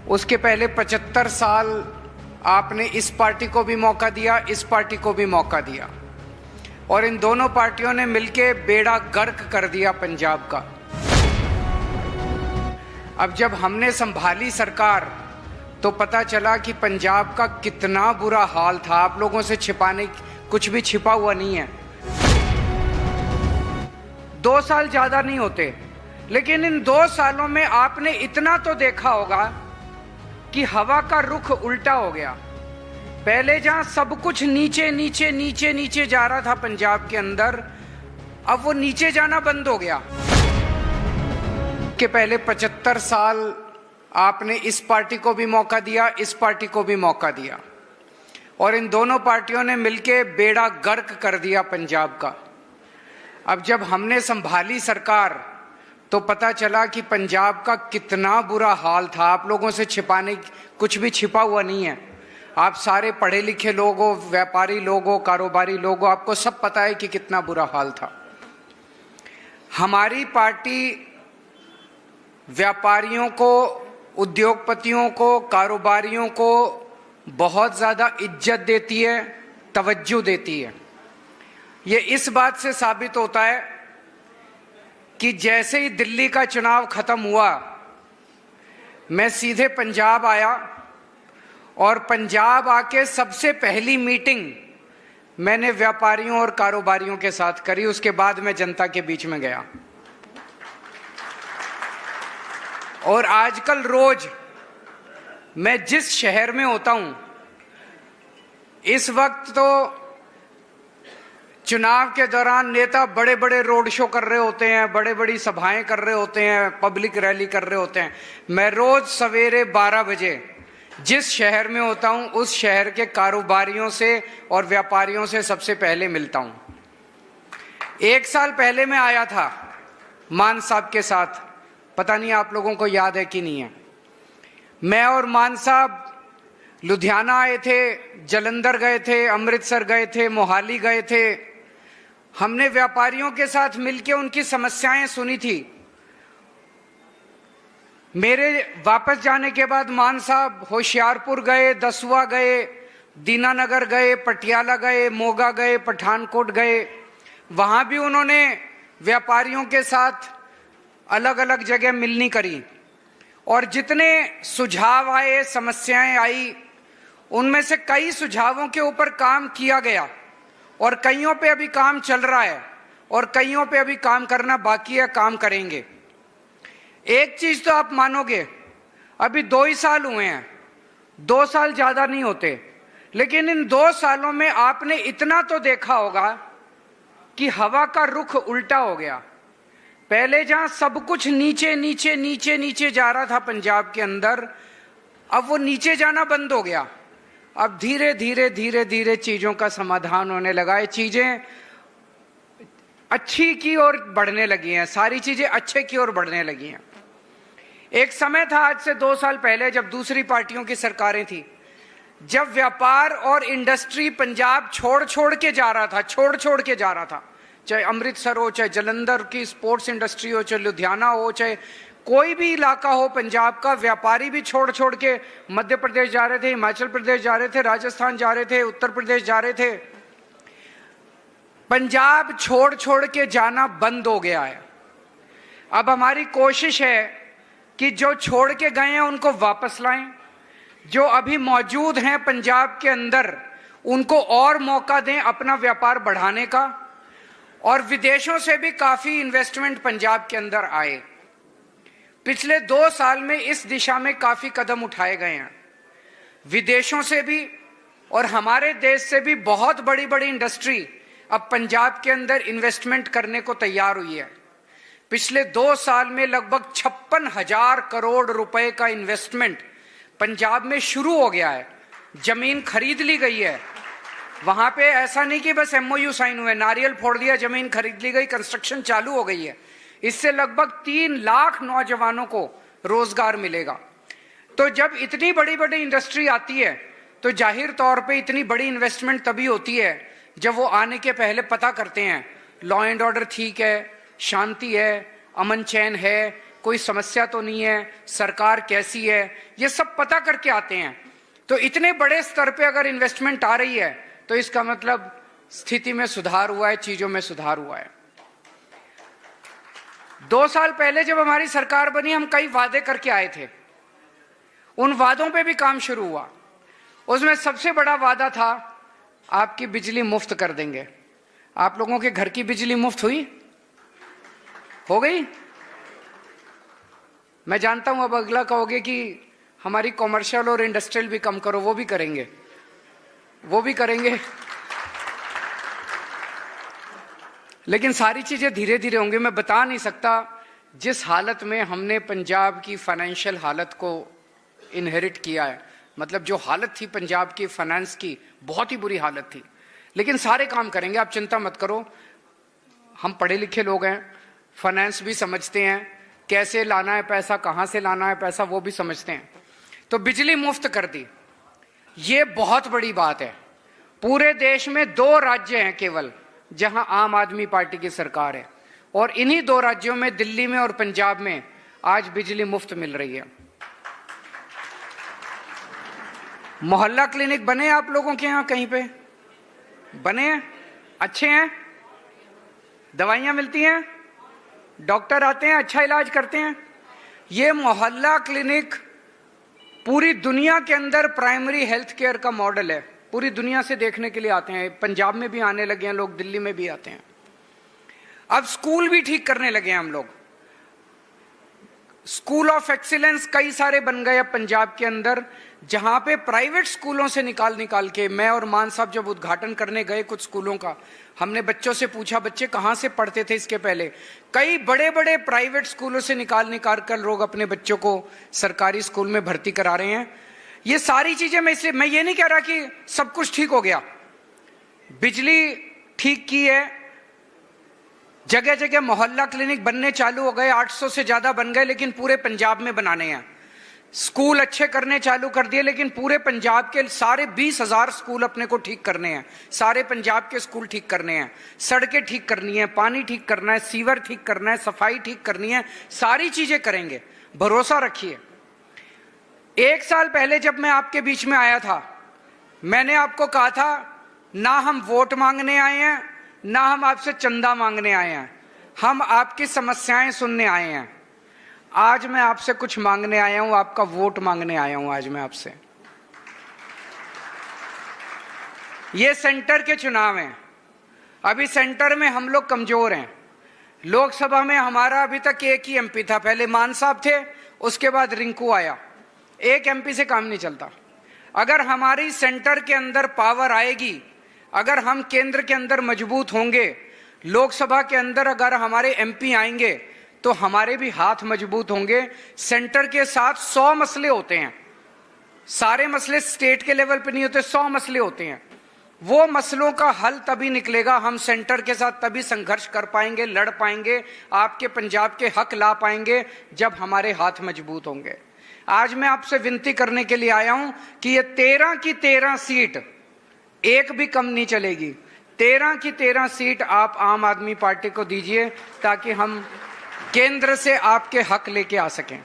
उसके पहले 75 साल आपने इस पार्टी को भी मौका दिया, इस पार्टी को भी मौका दिया, और इन दोनों पार्टियों ने मिलकर बेड़ा गर्क कर दिया पंजाब का। अब जब हमने संभाली सरकार तो पता चला कि पंजाब का कितना बुरा हाल था। आप लोगों से छिपाने कुछ भी छिपा हुआ नहीं है। 2 साल ज्यादा नहीं होते, लेकिन इन 2 सालों में आपने इतना तो देखा होगा कि हवा का रुख उल्टा हो गया। पहले जहां सब कुछ नीचे नीचे नीचे नीचे जा रहा था पंजाब के अंदर, अब वो नीचे जाना बंद हो गया। के पहले 75 साल आपने इस पार्टी को भी मौका दिया, इस पार्टी को भी मौका दिया, और इन दोनों पार्टियों ने मिलकर बेड़ा गर्क कर दिया पंजाब का। अब जब हमने संभाली सरकार तो पता चला कि पंजाब का कितना बुरा हाल था। आप लोगों से छिपाने कुछ भी छिपा हुआ नहीं है। आप सारे पढ़े लिखे लोग हो, व्यापारी लोग हो, कारोबारी लोग हो, आपको सब पता है कि कितना बुरा हाल था। हमारी पार्टी व्यापारियों को, उद्योगपतियों को, कारोबारियों को बहुत ज़्यादा इज्जत देती है, तवज्जो देती है। ये इस बात से साबित होता है कि जैसे ही दिल्ली का चुनाव खत्म हुआ, मैं सीधे पंजाब आया, और पंजाब आके सबसे पहली मीटिंग मैंने व्यापारियों और कारोबारियों के साथ करी। उसके बाद मैं जनता के बीच में गया। और आजकल रोज मैं जिस शहर में होता हूं, इस वक्त तो चुनाव के दौरान नेता बड़े बड़े रोड शो कर रहे होते हैं, बड़े बड़ी सभाएं कर रहे होते हैं, पब्लिक रैली कर रहे होते हैं। मैं रोज सवेरे 12 बजे जिस शहर में होता हूं, उस शहर के कारोबारियों से और व्यापारियों से सबसे पहले मिलता हूं। 1 साल पहले मैं आया था मान साहब के साथ, पता नहीं आप लोगों को याद है कि नहीं है। मैं और मान साहब लुधियाना आए थे, जालंधर गए थे, अमृतसर गए थे, मोहाली गए थे। हमने व्यापारियों के साथ मिलकर उनकी समस्याएं सुनी थी। मेरे वापस जाने के बाद मान साहब होशियारपुर गए, दसुआ गए, दीनानगर गए, पटियाला गए, मोगा गए, पठानकोट गए। वहां भी उन्होंने व्यापारियों के साथ अलग अलग जगह मिलनी करी, और जितने सुझाव आए, समस्याएं आई, उनमें से कई सुझावों के ऊपर काम किया गया, और कईयों पे अभी काम चल रहा है, और कईयों पे अभी काम करना बाकी है, काम करेंगे। एक चीज तो आप मानोगे, अभी 2 ही साल हुए हैं, 2 साल ज्यादा नहीं होते, लेकिन इन 2 सालों में आपने इतना तो देखा होगा कि हवा का रुख उल्टा हो गया। पहले जहां सब कुछ नीचे नीचे नीचे नीचे जा रहा था पंजाब के अंदर, अब वो नीचे जाना बंद हो गया। अब धीरे धीरे धीरे धीरे चीजों का समाधान होने लगा है, चीजें अच्छी की ओर बढ़ने लगी हैं, सारी चीजें अच्छे की ओर बढ़ने लगी हैं। एक समय था आज से 2 साल पहले, जब दूसरी पार्टियों की सरकारें थी, जब व्यापार और इंडस्ट्री पंजाब छोड़ छोड़ के जा रहा था, छोड़ छोड़ के जा रहा था। चाहे अमृतसर हो, चाहे जालंधर की स्पोर्ट्स इंडस्ट्री हो, चाहे लुधियाना हो, चाहे कोई भी इलाका हो पंजाब का, व्यापारी भी छोड़ छोड़ के मध्य प्रदेश जा रहे थे, हिमाचल प्रदेश जा रहे थे, राजस्थान जा रहे थे, उत्तर प्रदेश जा रहे थे। पंजाब छोड़ छोड़ के जाना बंद हो गया है। अब हमारी कोशिश है कि जो छोड़ के गए हैं उनको वापस लाएं, जो अभी मौजूद हैं पंजाब के अंदर उनको और मौका दें अपना व्यापार बढ़ाने का, और विदेशों से भी काफी इन्वेस्टमेंट पंजाब के अंदर आए। पिछले 2 साल में इस दिशा में काफी कदम उठाए गए हैं, विदेशों से भी और हमारे देश से भी बहुत बड़ी बड़ी इंडस्ट्री अब पंजाब के अंदर इन्वेस्टमेंट करने को तैयार हुई है। पिछले 2 साल में लगभग 56,000 करोड़ रुपए का इन्वेस्टमेंट पंजाब में शुरू हो गया है। जमीन खरीद ली गई है। वहां पे ऐसा नहीं कि बस MOU साइन हुए, नारियल फोड़ दिया, जमीन खरीद ली गई, कंस्ट्रक्शन चालू हो गई है। इससे लगभग 3 लाख नौजवानों को रोजगार मिलेगा। तो जब इतनी बड़ी बड़ी इंडस्ट्री आती है तो जाहिर तौर पे इतनी बड़ी इन्वेस्टमेंट तभी होती है जब वो आने के पहले पता करते हैं लॉ एंड ऑर्डर ठीक है, शांति है, अमन चैन है, कोई समस्या तो नहीं है, सरकार कैसी है, ये सब पता करके आते हैं। तो इतने बड़े स्तर पे अगर इन्वेस्टमेंट आ रही है तो इसका मतलब स्थिति में सुधार हुआ है, चीजों में सुधार हुआ है। 2 साल पहले जब हमारी सरकार बनी, हम कई वादे करके आए थे, उन वादों पे भी काम शुरू हुआ। उसमें सबसे बड़ा वादा था आपकी बिजली मुफ्त कर देंगे। आप लोगों के घर की बिजली मुफ्त हुई? हो गई? मैं जानता हूं अब अगला कहोगे कि हमारी कॉमर्शियल और इंडस्ट्रियल भी कम करो, वो भी करेंगे, वो भी करेंगे, लेकिन सारी चीजें धीरे धीरे होंगी। मैं बता नहीं सकता जिस हालत में हमने पंजाब की फाइनेंशियल हालत को इनहेरिट किया है, मतलब जो हालत थी पंजाब की फाइनेंस की, बहुत ही बुरी हालत थी, लेकिन सारे काम करेंगे, आप चिंता मत करो। हम पढ़े लिखे लोग हैं, फाइनेंस भी समझते हैं, कैसे लाना है पैसा, कहां से लाना है पैसा, वो भी समझते हैं। तो बिजली मुफ्त कर दी, ये बहुत बड़ी बात है। पूरे देश में 2 राज्य हैं केवल जहां आम आदमी पार्टी की सरकार है, और इन्हीं 2 राज्यों में, दिल्ली में और पंजाब में, आज बिजली मुफ्त मिल रही है। मोहल्ला क्लिनिक बने आप लोगों के यहां कहीं पे? बने हैं? अच्छे हैं? दवाइयां मिलती हैं? डॉक्टर आते हैं, अच्छा इलाज करते हैं? ये मोहल्ला क्लिनिक पूरी दुनिया के अंदर प्राइमरी हेल्थ केयर का मॉडल है। पूरी दुनिया से देखने के लिए आते हैं, पंजाब में भी आने लगे हैं लोग, दिल्ली में भी आते हैं। अब स्कूल भी ठीक करने लगे हैं हम लोग। स्कूल ऑफ एक्सीलेंस कई सारे बन गए अब पंजाब के अंदर, जहां पे प्राइवेट स्कूलों से निकाल के, मैं और मान साहब जब उद्घाटन करने गए कुछ स्कूलों का, हमने बच्चों से पूछा बच्चे कहां से पढ़ते थे इसके पहले। कई बड़े बड़े प्राइवेट स्कूलों से निकाल कर लोग अपने बच्चों को सरकारी स्कूल में भर्ती करा रहे हैं। ये सारी चीजें मैं ये नहीं कह रहा कि सब कुछ ठीक हो गया। बिजली ठीक की है, जगह जगह मोहल्ला क्लिनिक बनने चालू हो गए, 800 से ज्यादा बन गए, लेकिन पूरे पंजाब में बनाने हैं। स्कूल अच्छे करने चालू कर दिए, लेकिन पूरे पंजाब के सारे 20,000 स्कूल अपने को ठीक करने हैं। सारे पंजाब के स्कूल ठीक करने हैं, सड़कें ठीक करनी है, पानी ठीक करना है, सीवर ठीक करना है, सफाई ठीक करनी है, सारी चीजें करेंगे, भरोसा रखिए। 1 साल पहले जब मैं आपके बीच में आया था, मैंने आपको कहा था ना हम वोट मांगने आए हैं, ना हम आपसे चंदा मांगने आए हैं, हम आपकी समस्याएं सुनने आए हैं। आज मैं आपसे कुछ मांगने आया हूं, आपका वोट मांगने आया हूं आज मैं आपसे। ये सेंटर के चुनाव हैं, अभी सेंटर में हम लोग कमजोर हैं। लोकसभा में हमारा अभी तक एक ही एमपी था, पहले मान साहब थे, उसके बाद रिंकू आया। एक एमपी से काम नहीं चलता। अगर हमारी सेंटर के अंदर पावर आएगी, अगर हम केंद्र के अंदर मजबूत होंगे, लोकसभा के अंदर अगर हमारे एमपी आएंगे तो हमारे भी हाथ मजबूत होंगे। सेंटर के साथ 100 मसले होते हैं, सारे मसले स्टेट के लेवल पे नहीं होते, 100 मसले होते हैं। वो मसलों का हल तभी निकलेगा, हम सेंटर के साथ तभी संघर्ष कर पाएंगे, लड़ पाएंगे, आपके पंजाब के हक ला पाएंगे, जब हमारे हाथ मजबूत होंगे। आज मैं आपसे विनती करने के लिए आया हूं कि ये 13 की 13 सीट एक भी कम नहीं चलेगी। 13 की 13 सीट आप आम आदमी पार्टी को दीजिए, ताकि हम केंद्र से आपके हक लेके आ सकें।